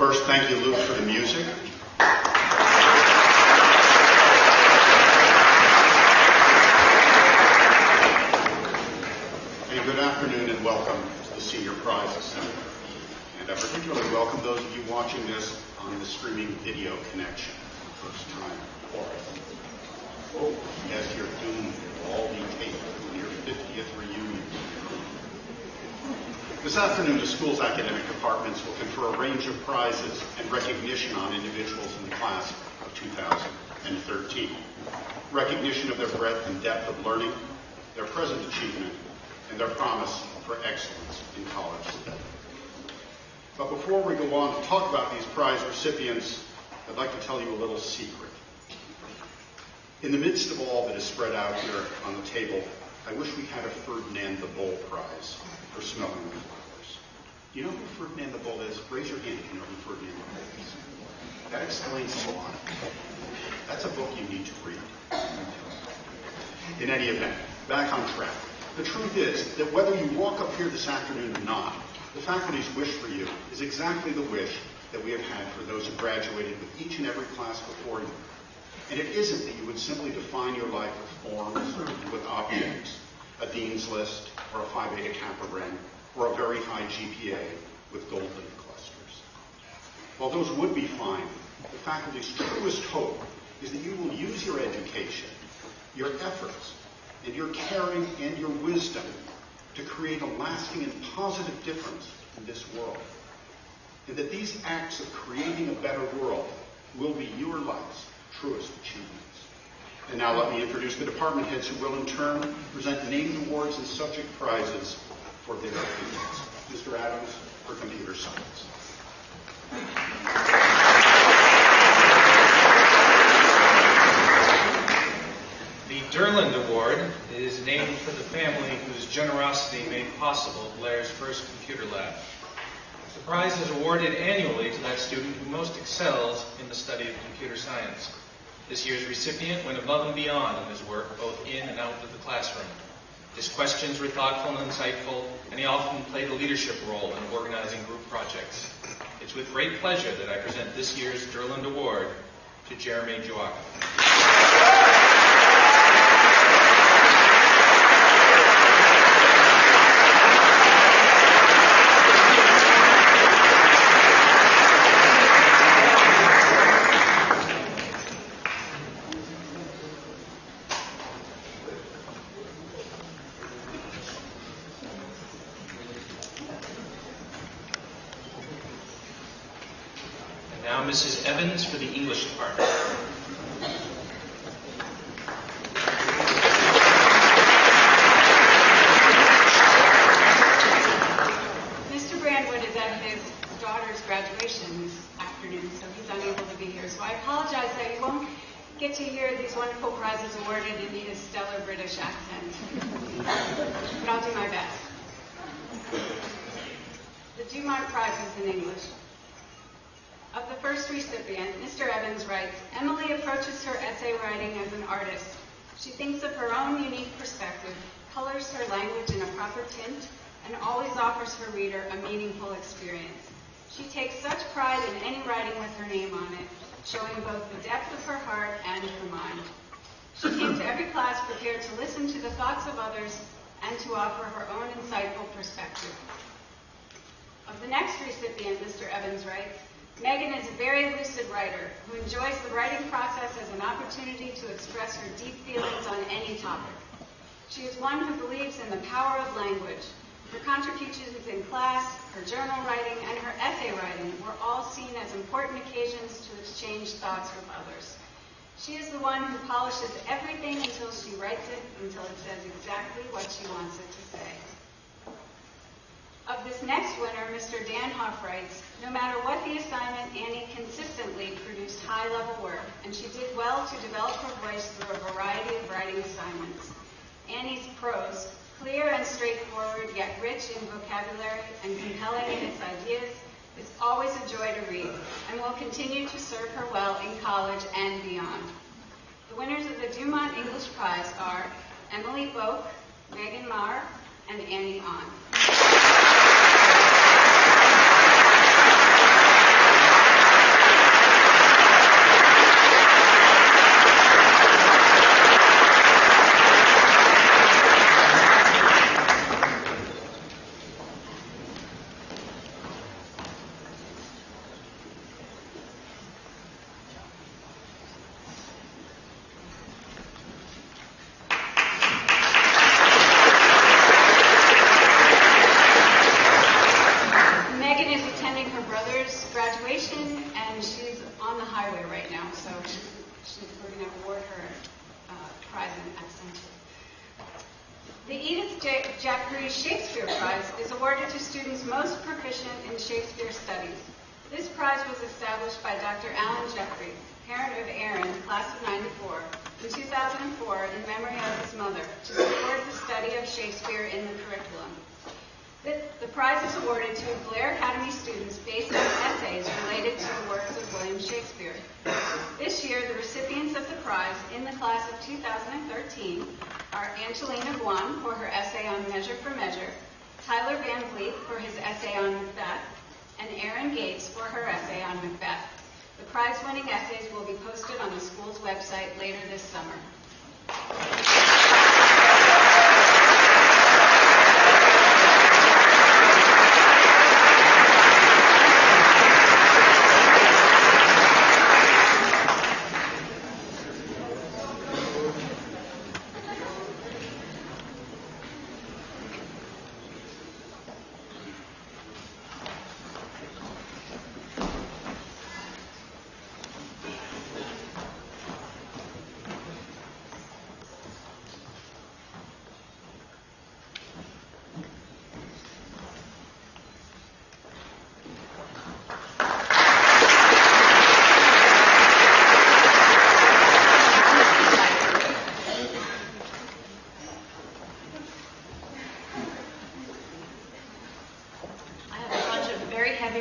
First, thank you, Luke, for the music. And good afternoon and welcome to the Senior Prize Assembly. And I particularly welcome those of you watching this on the streaming video connection for the first time. As you're doomed, will all be taped for your 50th reunion. This afternoon, the school's academic departments will confer a range of prizes and recognition on individuals in the class of 2013. Recognition of their breadth and depth of learning, their present achievement, and their promise for excellence in college study. But before we go on to talk about these prize recipients, I'd like to tell you a little secret. In the midst of all that is spread out here on the table, I wish we had a Ferdinand the Bull Prize for smelling the flowers. Do you know who Ferdinand the Bull is? Raise your hand if you know who Ferdinand the Bull is. That explains a lot. That's a book you need to read. In any event, back on track. The truth is that whether you walk up here this afternoon or not, the faculty's wish for you is exactly the wish that we have had for those who graduated with each and every class before you. And it isn't that you would simply define your life with forms or with objects, a dean's list or a Phi Beta Kappa ring, or a very high GPA with gold leaf clusters. While those would be fine, the faculty's truest hope is that you will use your education, your efforts, and your caring and your wisdom to create a lasting and positive difference in this world. And that these acts of creating a better world will be your life's truest achievements. And now let me introduce the department heads who will in turn present named awards and subject prizes for their achievements. Mr. Adams for computer science. The Derland Award is named for the family whose generosity made possible Blair's first computer lab. The prize is awarded annually to that student who most excels in the study of computer science. This year's recipient went above and beyond in his work, both in and out of the classroom. His questions were thoughtful and insightful, and he often played a leadership role in organizing group projects. It's with great pleasure that I present this year's Derland Award to Jeremy Joachim. Now Mrs. Evans for the English department. Mr. Brandwood is at his daughter's graduation this afternoon, so he's unable to be here. So I apologize that you won't get to hear these wonderful prizes awarded in his stellar British accent. But I'll do my best. The Dumont Prizes in English. Of the first recipient, Mr. Evans writes, Emily approaches her essay writing as an artist. She thinks of her own unique perspective, colors her language in a proper tint, and always offers her reader a meaningful experience. She takes such pride in any writing with her name on it, showing both the depth of her heart and her mind. She came to every class prepared to listen to the thoughts of others and to offer her own insightful perspective. Of the next recipient, Mr. Evans writes, Megan is a very lucid writer who enjoys the writing process as an opportunity to express her deep feelings on any topic. She is one who believes in the power of language. Her contributions in class, her journal writing, and her essay writing were all seen as important occasions to exchange thoughts with others. She is the one who polishes everything until she writes it, until it says exactly what she wants it to say. Of this next winner, Mr. Dan Hoff writes, no matter what the assignment, Annie consistently produced high-level work, and she did well to develop her voice through a variety of writing assignments. Annie's prose, clear and straightforward, yet rich in vocabulary and compelling in its ideas, is always a joy to read, and will continue to serve her well in college and beyond. The winners of the Dumont English Prize are Emily Boak, Megan Marr, and Annie Ahn. Shakespeare Prize is awarded to students most proficient in Shakespeare studies. This prize was established by Dr. Alan Jeffries, parent of Aaron, class of '94, in 2004 in memory of his mother, to support the study of Shakespeare in the curriculum. The prize is awarded to Blair Academy students based on essays related to the works of William Shakespeare. This year, the recipients of the prize in the class of 2013 are Angelina Guan for her essay on Measure for Measure, Tyler Van Vliet for his essay on Macbeth, and Erin Gates for her essay on Macbeth. The prize-winning essays will be posted on the school's website later this summer.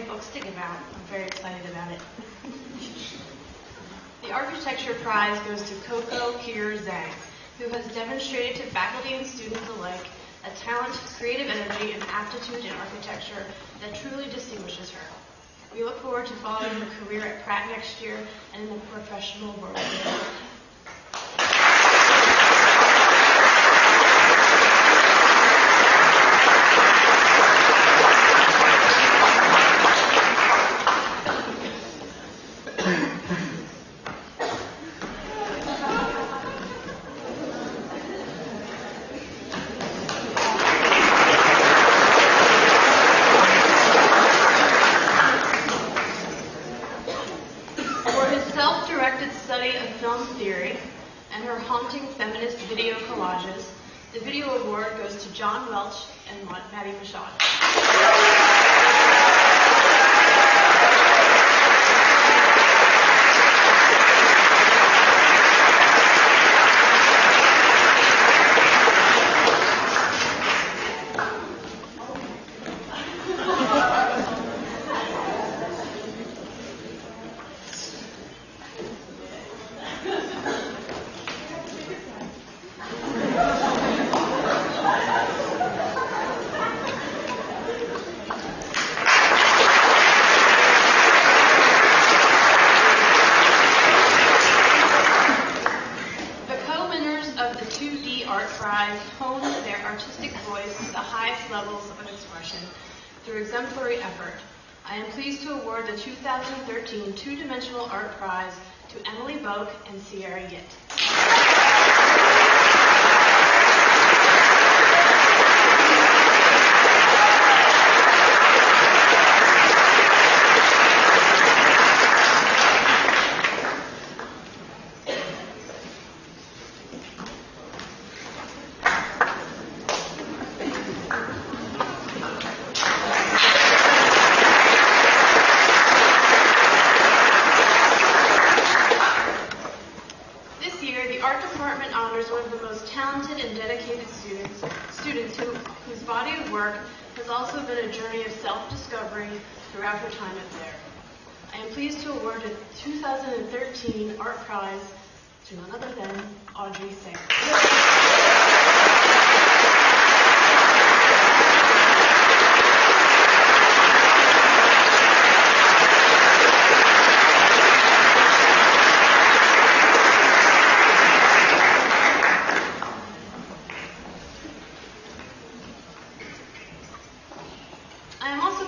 Books to give out. I'm very excited about it. The Architecture Prize goes to Coco Kier Zhang, who has demonstrated to faculty and students alike a talent, creative energy, and aptitude in architecture that truly distinguishes her. We look forward to following her career at Pratt next year and in the professional world. Study of film theory and her haunting feminist video collages, the video award goes to John Welch and Maddie Michaud. Honed their artistic voice to the highest levels of expression through exemplary effort. I am pleased to award the 2013 Two-Dimensional Art Prize to Emily Boak and Sierra Yitt. One of the most talented and dedicated students whose body of work has also been a journey of self-discovery throughout her time at Blair. I am pleased to award the 2013 Art Prize to none other than Audrey Sayre.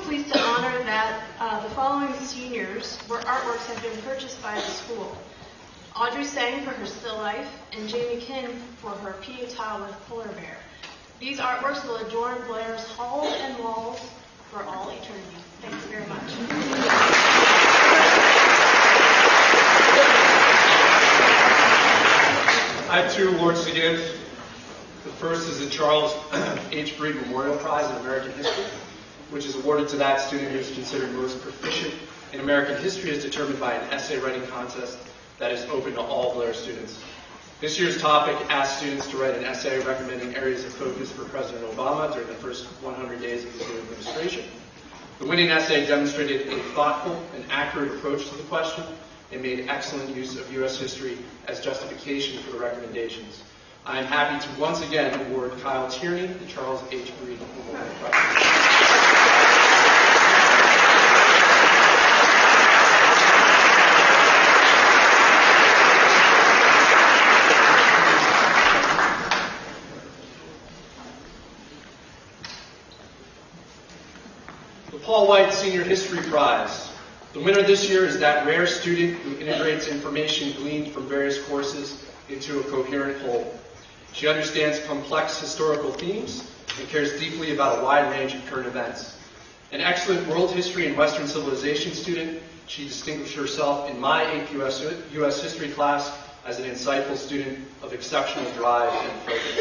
Pleased to honor that the following seniors where artworks have been purchased by the school. Audrey Sang for her still life and Jamie Kin for her Pietà with polar bear. These artworks will adorn Blair's halls and walls for all eternity. Thank you very much. I have two awards to give. The first is the Charles H. Breed Memorial Prize in American History, which is awarded to that student who is considered most proficient in American history as determined by an essay writing contest that is open to all Blair students. This year's topic asked students to write an essay recommending areas of focus for President Obama during the first 100 days of his new administration. The winning essay demonstrated a thoughtful and accurate approach to the question and made excellent use of U.S. history as justification for the recommendations. I am happy to once again award Kyle Tierney the Charles H. Breed Memorial Prize. The Paul White Senior History Prize. The winner this year is that rare student who integrates information gleaned from various courses into a coherent whole. She understands complex historical themes and cares deeply about a wide range of current events. An excellent world history and Western civilization student, she distinguished herself in my AP US History class as an insightful student of exceptional drive and focus.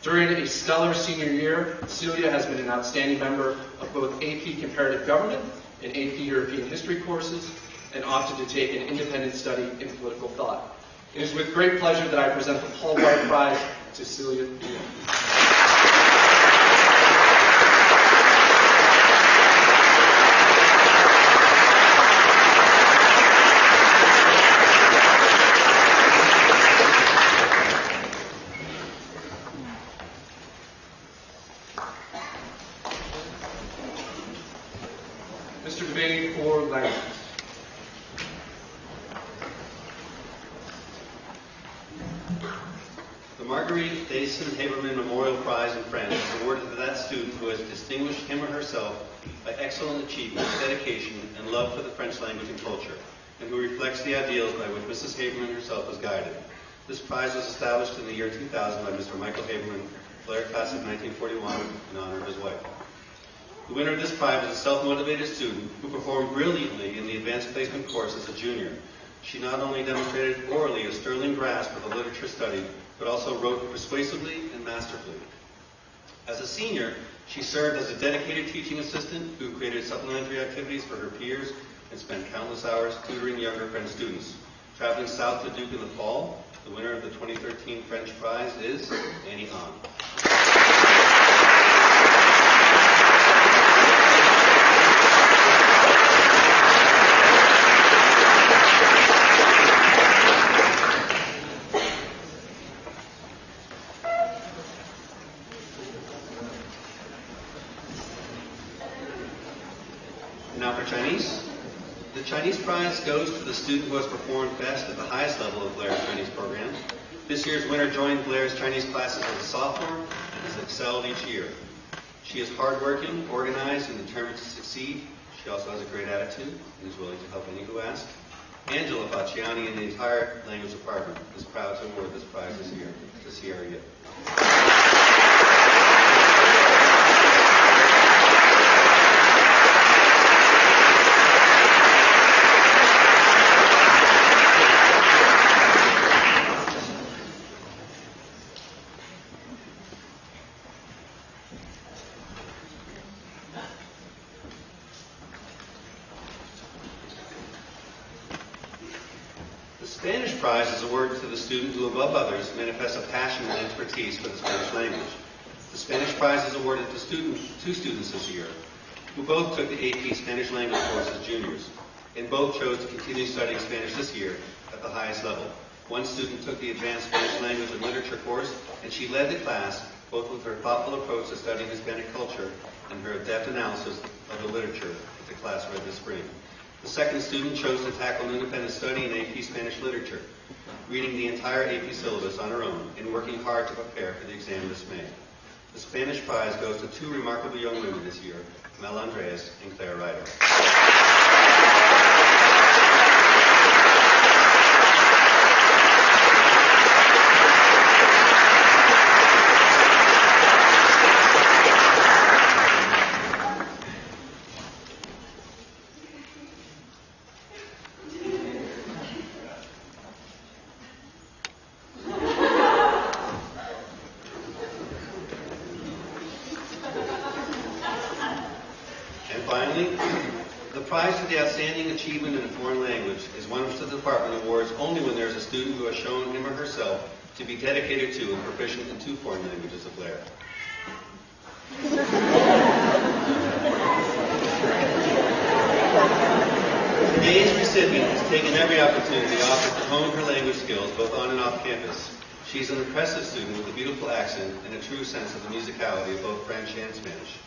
During a stellar senior year, Celia has been an outstanding member of both AP Comparative Government and AP European History courses, and opted to take an independent study in political thought. It is with great pleasure that I present the Paul White Prize to Celia Dion. Mr. Devaney for language. The Marguerite Dason Haberman Memorial Prize in French is awarded to that student who has distinguished him or herself by excellent achievement, dedication, and love for the French language and culture, and who reflects the ideals by which Mrs. Haberman herself was guided. This prize was established in the year 2000 by Mr. Michael Haberman, Blair class of 1941, in honor of his wife. The winner of this prize was a self-motivated student who performed brilliantly in the advanced placement course as a junior. She not only demonstrated orally a sterling grasp of the literature studied, but also wrote persuasively and masterfully. As a senior, she served as a dedicated teaching assistant who created supplementary activities for her peers and spent countless hours tutoring younger French students. Traveling south to Duke in the fall, the winner of the 2013 French Prize is Annie Hahn. Now for Chinese. The Chinese prize goes to the student who has performed best at the highest level of Blair's Chinese program. This year's winner joined Blair's Chinese classes as a sophomore and has excelled each year. She is hardworking, organized, and determined to succeed. She also has a great attitude and is willing to help any who ask. Angela Facciani and the entire language department is proud to award this prize this year to Sierra Yip. The Spanish prize is awarded to the student who, above others, manifests a passion and expertise for the Spanish language. The Spanish prize is awarded to two students this year, who both took the AP Spanish language course as juniors, and both chose to continue studying Spanish this year at the highest level. One student took the Advanced Spanish Language and Literature course, and she led the class both with her thoughtful approach to studying Hispanic culture and her adept analysis of the literature that the class read this spring. The second student chose to tackle an independent study in AP Spanish literature, reading the entire AP syllabus on her own and working hard to prepare for the exam this May. The Spanish prize goes to two remarkable young women this year, Mel Andreas and Claire Ryder. finally, the prize for the outstanding achievement in a foreign language is one which the department awards only when there is a student who has shown him or herself to be dedicated to and proficient in 2 foreign languages of Blair. Today's recipient has taken every opportunity offered to hone her language skills both on and off campus. She's an impressive student with a beautiful accent and a true sense of the musicality of both French and Spanish.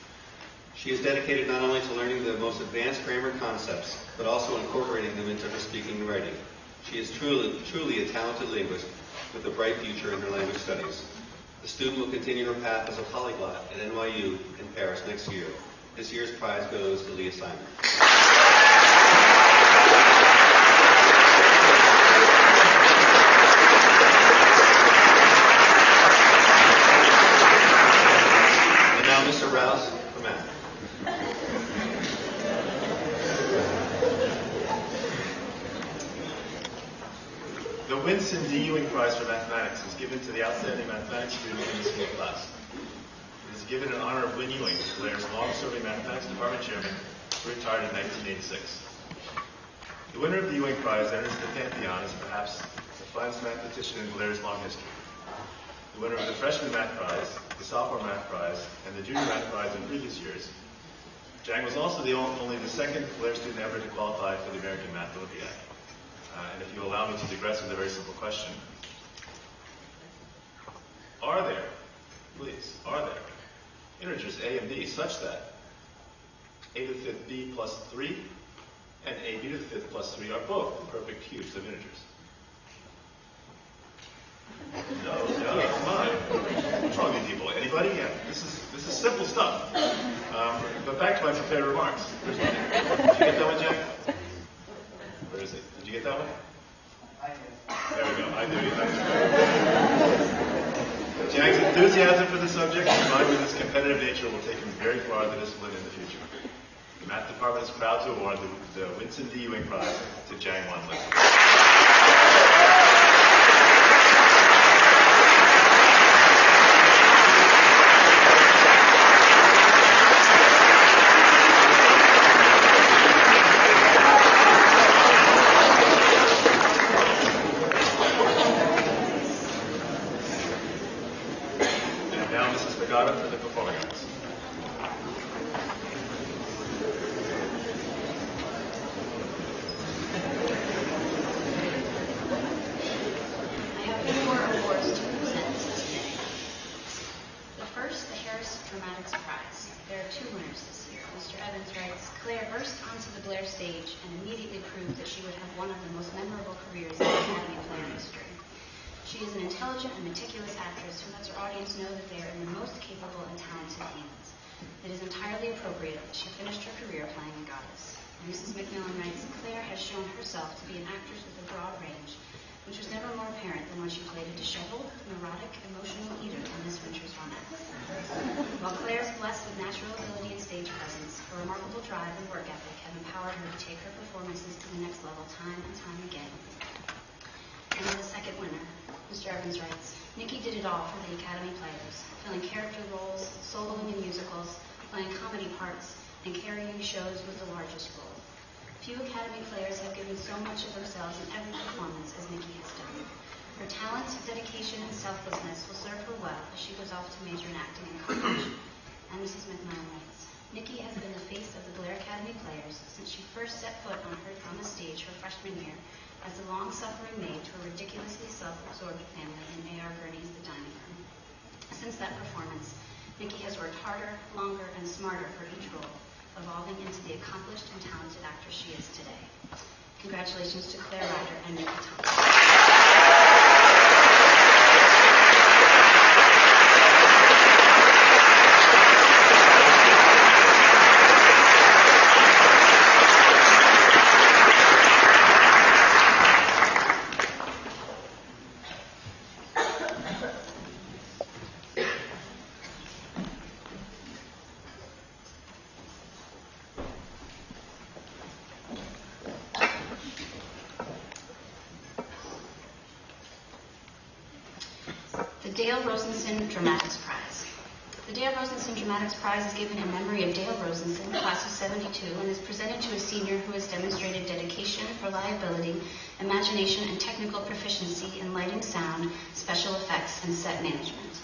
She is dedicated not only to learning the most advanced grammar concepts, but also incorporating them into her speaking and writing. She is truly a talented linguist with a bright future in her language studies. The student will continue her path as a polyglot at NYU in Paris next year. This year's prize goes to Leah Simon. And now Mr. Rouse for math. The Winston D. Ewing Prize for Mathematics is given to the outstanding mathematics student in the school class. It is given in honor of Win Ewing, Blair's long-serving mathematics department chairman, who retired in 1986. The winner of the Ewing Prize enters the pantheon as perhaps the finest mathematician in Blair's long history. The winner of the freshman math prize, the sophomore math prize, and the junior math prize in previous years. Jang was also only the second Blair student ever to qualify for the American Math Olympiad. And if you allow me to digress with a very simple question. Are there integers a and b such that a to the fifth b plus 3 and ab to the fifth plus 3 are both the perfect cubes of integers? No, come on. What's wrong with you people? Anybody? Yeah, this is simple stuff. But back to my prepared remarks. Did you get that one, Jack? Where is it? Did you get that one? There we go. I knew you. Jack's enthusiasm for the subject, combined with his competitive nature, will take him very far in the discipline in the future. The math department is proud to award the Winston D. Ewing Prize to Jang Won Lee. For the performing arts. I have 4 awards to present today. The first, the Harris Dramatics Prize. There are 2 winners this year. Mr. Evans writes, Claire burst onto the Blair stage and immediately proved that she would have one of the most memorable careers in Academy player history. She is an intelligent and meticulous actress who lets her audience know that they are in the most capable and talented hands. It is entirely appropriate that she finished her career playing a goddess. Mrs. McMillan writes, Claire has shown herself to be an actress with a broad range, which was never more apparent than when she played a disheveled, neurotic, emotional eater in Miss Winter's Romance. While Claire is blessed with natural ability and stage presence, her remarkable drive and work ethic have empowered her to take her performances to the next level time and time again. And the second winner, Mr. Evans writes, Nikki did it all for the Academy Players, filling character roles, soloing in musicals, playing comedy parts, and carrying shows with the largest role. Few Academy Players have given so much of themselves in every performance as Nikki has done. Her talent, dedication, and selflessness will serve her well as she goes off to major in acting in college. And Mrs. McMillan writes, Nikki has been the face of the Blair Academy Players since she first set foot on the stage her freshman year as the long-suffering maid to a ridiculously self-absorbed family in A.R. Gurney's The Dining Room. Since that performance, Nikki has worked harder, longer, and smarter for each role, evolving into the accomplished and talented actress she is today. Congratulations to Claire Ryder and Nikki Thompson. The Dale Rosenson Dramatics Prize. The Dale Rosenson Dramatics Prize is given in memory of Dale Rosenson, class of 72, and is presented to a senior who has demonstrated dedication, reliability, imagination, and technical proficiency in lighting, sound, special effects, and set management.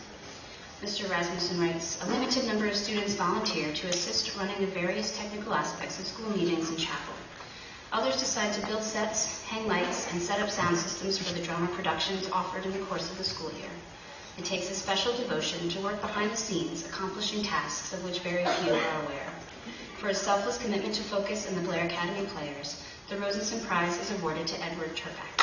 Mr. Rasmussen writes, a limited number of students volunteer to assist running the various technical aspects of school meetings and chapel. Others decide to build sets, hang lights, and set up sound systems for the drama productions offered in the course of the school year. It takes a special devotion to work behind the scenes, accomplishing tasks of which very few are aware. For his selfless commitment to focus in the Blair Academy players, the Rosenson Prize is awarded to Edward Turpak.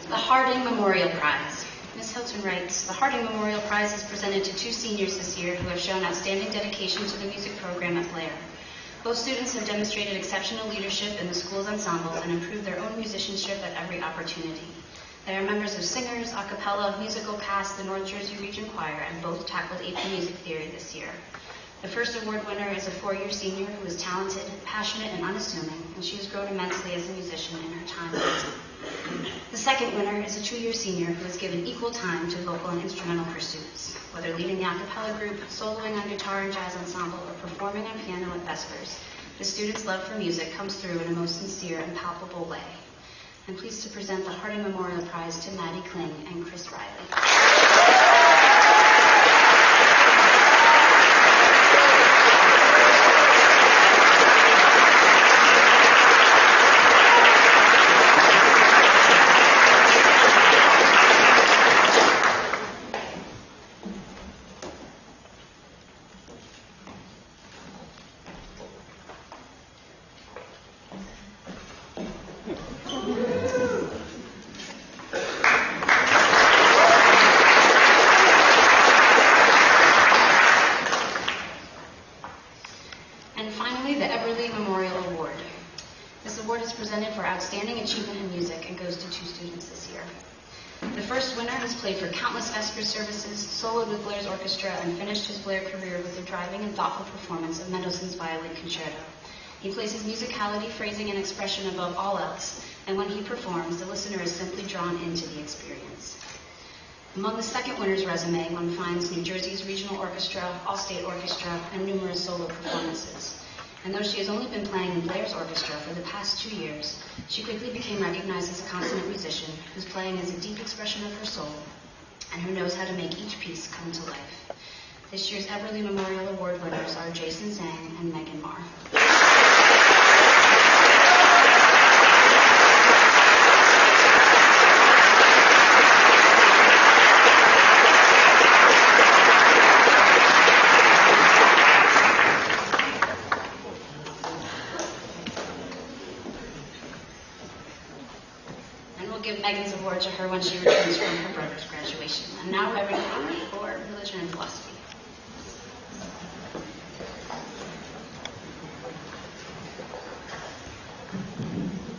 The Harding Memorial Prize. Ms. Hilton writes, the Harding Memorial Prize is presented to 2 seniors this year who have shown outstanding dedication to the music program at Blair. Both students have demonstrated exceptional leadership in the school's ensemble and improved their own musicianship at every opportunity. They are members of Singers, a cappella, musical cast, the North Jersey Region Choir, and both tackled AP Music Theory this year. The first award winner is a 4-year senior who is talented, passionate, and unassuming, and she has grown immensely as a musician in her time with us. The second winner is a 2-year senior who has given equal time to vocal and instrumental pursuits. Whether leading the a cappella group, soloing on guitar and jazz ensemble, or performing on piano at Vespers, the student's love for music comes through in a most sincere and palpable way. I'm pleased to present the Harding Memorial Prize to Maddie Kling and Chris Riley. And finally, the Everly Memorial Award. This award is presented for outstanding achievement in music and goes to 2 students this year. The first winner has played for countless Vespers services, soloed with Blair's orchestra, and finished his Blair career with a driving and thoughtful performance of Mendelssohn's Violin Concerto. He places musicality, phrasing, and expression above all else, and when he performs, the listener is simply drawn into the experience. Among the second winner's resume, one finds New Jersey's Regional Orchestra, All-State Orchestra, and numerous solo performances. And though she has only been playing in Blair's orchestra for the past 2 years, she quickly became recognized as a consummate musician whose playing is a deep expression of her soul and who knows how to make each piece come to life. This year's Everly Memorial Award winners are Jason Zhang and Megan Marr. Give Megan's award to her when she returns from her brother's graduation. And now Reverend Conley for Religion and Philosophy.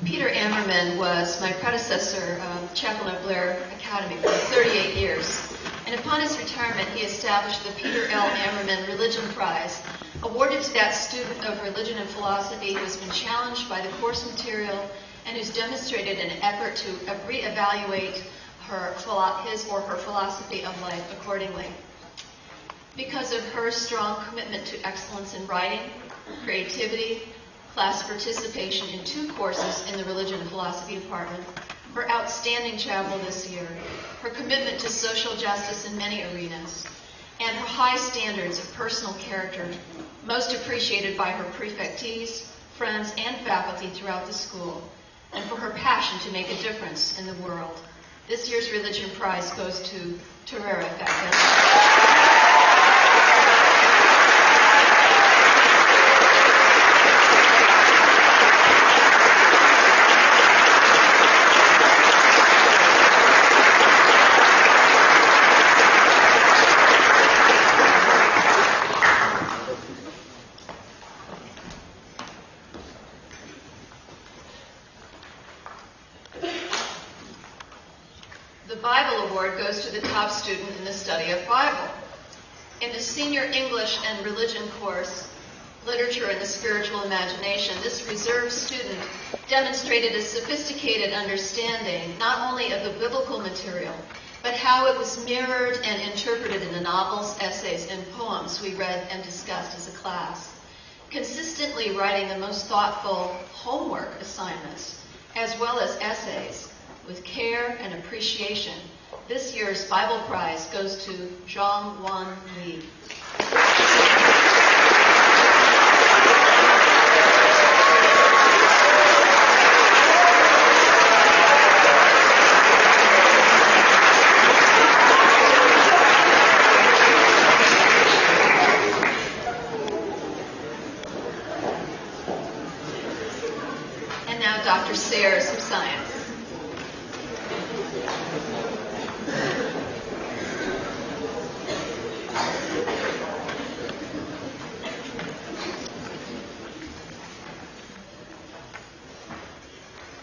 Peter Ammerman was my predecessor, chaplain at Blair Academy for 38 years. And upon his retirement, he established the Peter L. Ammerman Religion Prize, awarded to that student of religion and philosophy who has been challenged by the course material and who's demonstrated an effort to reevaluate his or her philosophy of life accordingly. Because of her strong commitment to excellence in writing, creativity, class participation in 2 courses in the Religion and Philosophy Department, her outstanding chapel this year, her commitment to social justice in many arenas, and her high standards of personal character, most appreciated by her prefectees, friends, and faculty throughout the school, and for her passion to make a difference in the world. This year's Religion Prize goes to Terera Factor. Bible Award goes to the top student in the study of Bible. In the Senior English and Religion course, Literature and the Spiritual Imagination, this reserve student demonstrated a sophisticated understanding not only of the biblical material, but how it was mirrored and interpreted in the novels, essays, and poems we read and discussed as a class. Consistently writing the most thoughtful homework assignments, as well as essays, with care and appreciation, this year's Bible Prize goes to Zhang-Wan Li. And now Dr. Sayers of Science.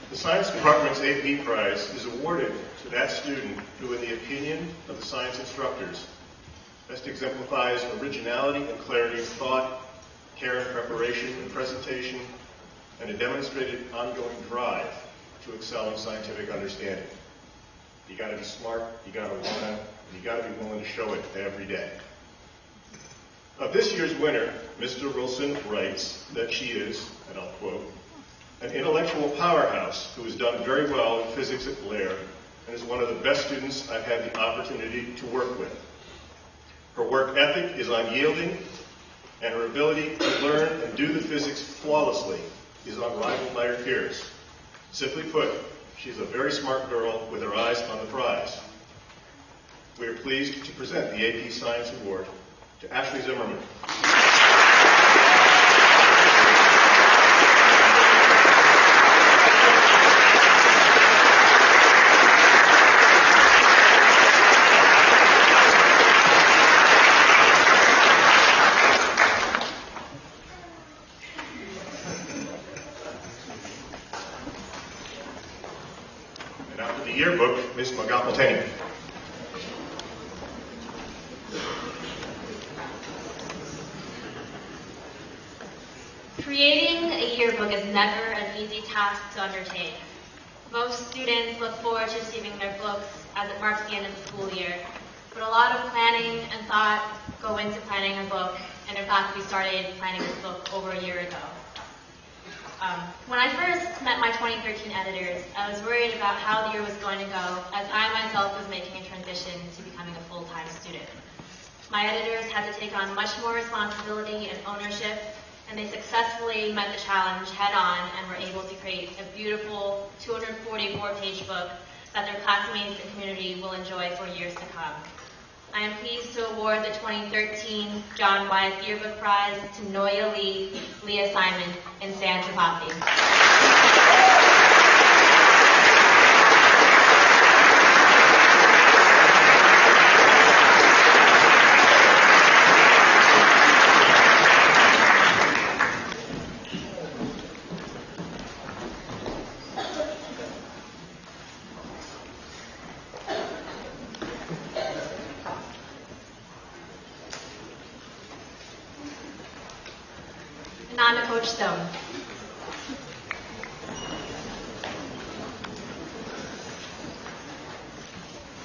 The Science Department's AP Prize is awarded to that student who, in the opinion of the science instructors, best exemplifies originality and clarity of thought, care and preparation and presentation, and a demonstrated ongoing drive to excel in scientific understanding. You got to be smart, you got to want to, and you got to be willing to show it every day. Of this year's winner, Mr. Wilson writes that she is, and I'll quote, an intellectual powerhouse who has done very well in physics at Blair and is one of the best students I've had the opportunity to work with. Her work ethic is unyielding, and her ability to learn and do the physics flawlessly is unrivaled by her peers. Simply put, she's a very smart girl with her eyes on the prize. We are pleased to present the AP Science Award to Ashley Zimmerman. And after the yearbook, Ms. Magapalteni. Creating a yearbook is never an easy task to undertake. Most students look forward to receiving their books as it marks the end of the school year, but a lot of planning and thought go into planning a book, and in fact we started planning this book over a year ago. When I first met my 2013 editors, I was worried about how the year was going to go, as I myself was making a transition to becoming a full-time student. My editors had to take on much more responsibility and ownership, and they successfully met the challenge head-on and were able to create a beautiful 244-page book that their classmates and community will enjoy for years to come. I am pleased to award the 2013 John Wyeth Yearbook Prize to Noya Lee, Leah Simon, and Sam Tripathi. And on to Coach Stone.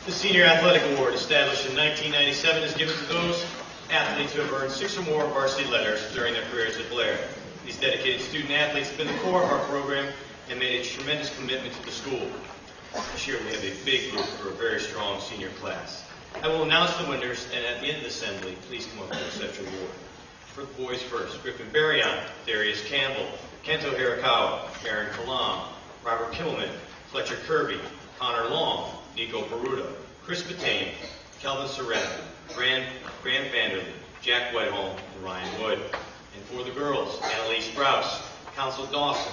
The Senior Athletic Award, established in 1997, is given to those athletes who have earned 6 or more varsity letters during their careers at Blair. These dedicated student athletes have been the core of our program and made a tremendous commitment to the school. This year we have a big group for a very strong senior class. I will announce the winners, and at the end of the assembly, please come up and accept your award. For the boys first, Griffin Berryon, Darius Campbell, Kento Hirakawa, Aaron Kalam, Robert Kimmelman, Fletcher Kirby, Connor Long, Nico Baruto, Chris Patane, Kelvin Serena, Graham Vanderlee, Jack Whiteholm, and Ryan Wood. And for the girls, Annalise Sprouse, Council Dawson,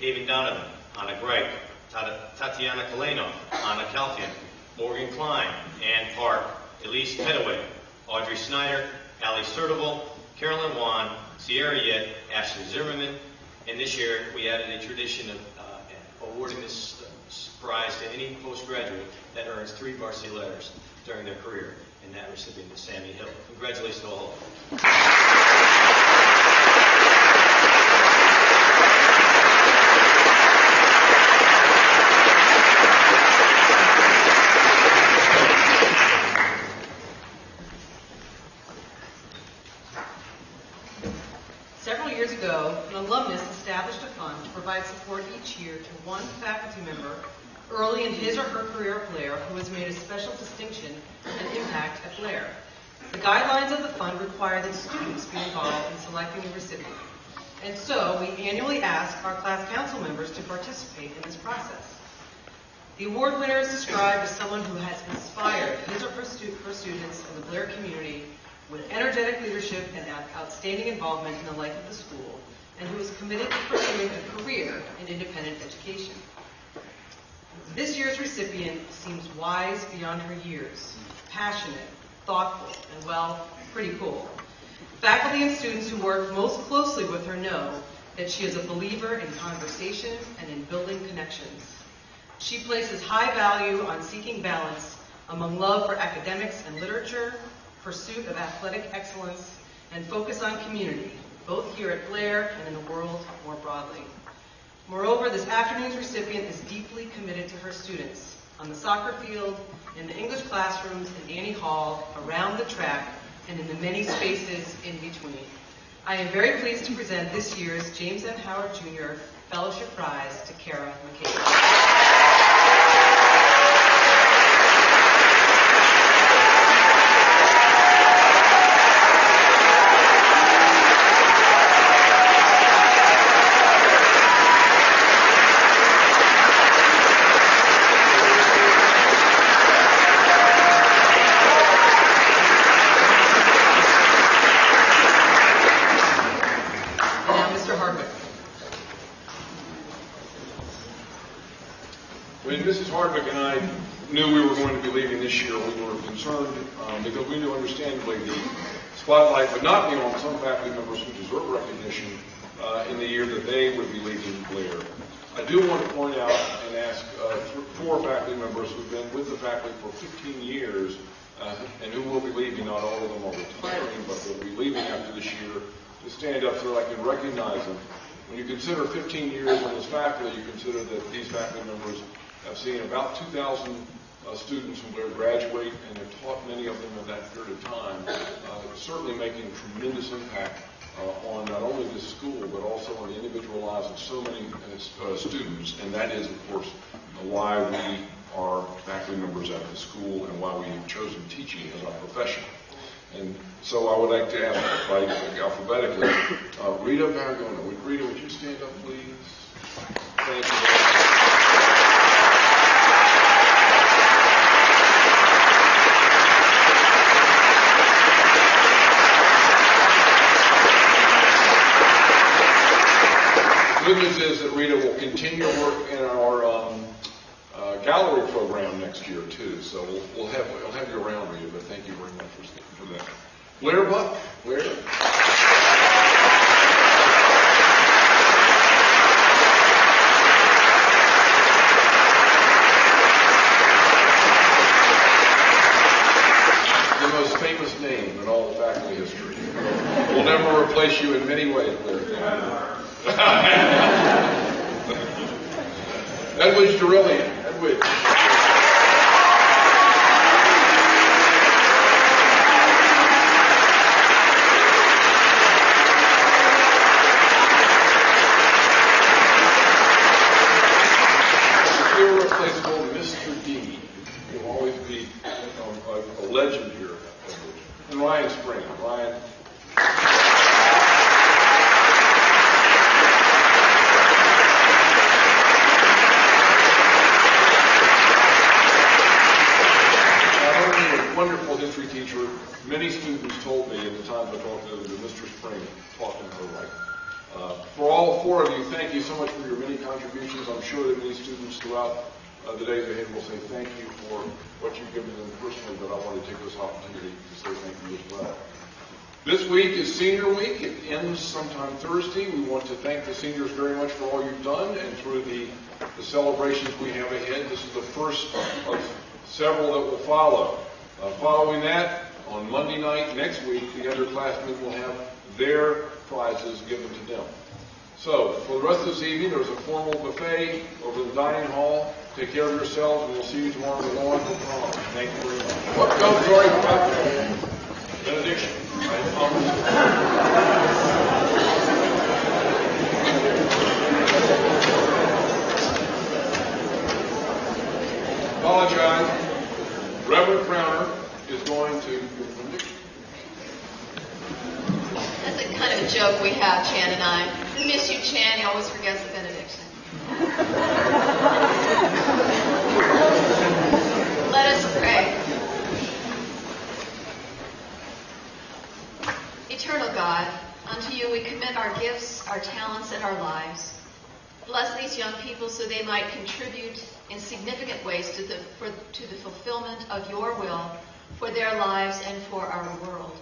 Haven Donovan, Anna Greik, Tatiana Kaleno, Anna Calfian, Morgan Klein, Ann Park, Elise Petaway, Audrey Snyder, Ali Sertival, Carolyn Wan, Sierra Yett, Ashley Zimmerman, and this year we added a tradition of awarding this prize to any postgraduate that earns 3 varsity letters during their career, and that recipient is Sammy Hill. Congratulations to all of them. Several years ago, an alumnus established a fund to provide support each year to one faculty member early in his or her career at Blair who has made a special distinction and impact at Blair. The guidelines of the fund require that students be involved in selecting a recipient. And so, we annually ask our class council members to participate in this process. The award winner is described as someone who has inspired his or her students in the Blair community with energetic leadership and outstanding involvement in the life of the school, and who is committed to pursuing a career in independent education. This year's recipient seems wise beyond her years, passionate, thoughtful, and, well, pretty cool. Faculty and students who work most closely with her know that she is a believer in conversation and in building connections. She places high value on seeking balance among love for academics and literature, pursuit of athletic excellence, and focus on community, both here at Blair and in the world more broadly. Moreover, this afternoon's recipient is deeply committed to her students on the soccer field, in the English classrooms, in Annie Hall, around the track, and in the many spaces in between. I am very pleased to present this year's James M. Howard Jr. Fellowship Prize to Kara McCabe. When Mrs. Hardwick and I knew we were going to be leaving this year, we were concerned because we knew understandably the spotlight would not be on some faculty members who deserve recognition in the year that they would be leaving Blair. I do want to point out and ask 4 faculty members who've been with the faculty for 15 years and who will be leaving. Not all of them are retiring, but they'll be leaving after this year, to stand up so that I can recognize them. When you consider 15 years on this faculty, you consider that these faculty members have seen about 2,000 students from Blair graduate, and have taught many of them in that period of time, certainly making a tremendous impact on not only this school, but also on the individual lives of so many students. And that is, of course, why we are faculty members at the school and why we have chosen teaching as our profession. And so I would like to ask, like alphabetically, Rita Vargona. Rita, would you stand up, please? Thank you. The good news is that Rita will continue to work in our gallery program next year too. So we'll have you around, Rita. But thank you very much for that. Blair Buck, Blair. The most famous name in all of faculty history. We'll never replace you in many ways, Blair. Edwidge Derillian. Edwidge. Irreplaceable Mr. D. You'll always be a legend here. And Ryan Spring. Ryan. Wonderful history teacher. Many students told me at the time I talked to them that Mr. Spring taught them her right. For all 4 of you, thank you so much for your many contributions. I'm sure that many students throughout the days ahead will say thank you for what you've given them personally, but I want to take this opportunity to say thank you as well. This week is Senior Week. It ends sometime Thursday. We want to thank the seniors very much for all you've done and through the celebrations we have ahead. This is the first of several that will follow. Following that, on Monday night next week, the underclassmen will have their prizes given to them. So, for the rest of this evening, there's a formal buffet over the dining hall. Take care of yourselves, and we'll see you tomorrow in the lawn for prom. Thank you very much. What comes, Jory? Benediction. Apologize. Reverend Crowner is going to give benediction. That's a kind of a joke we have, Chan and I. We miss you, Chan. He always forgets the benediction. Let us pray. Eternal God, unto you we commit our gifts, our talents, and our lives. Bless these young people so they might contribute in significant ways to the fulfillment of your will for their lives and for our world.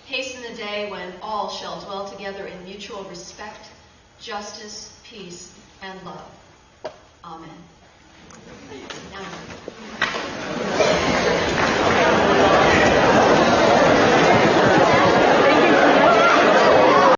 Hasten the day when all shall dwell together in mutual respect, justice, peace, and love. Amen. Now,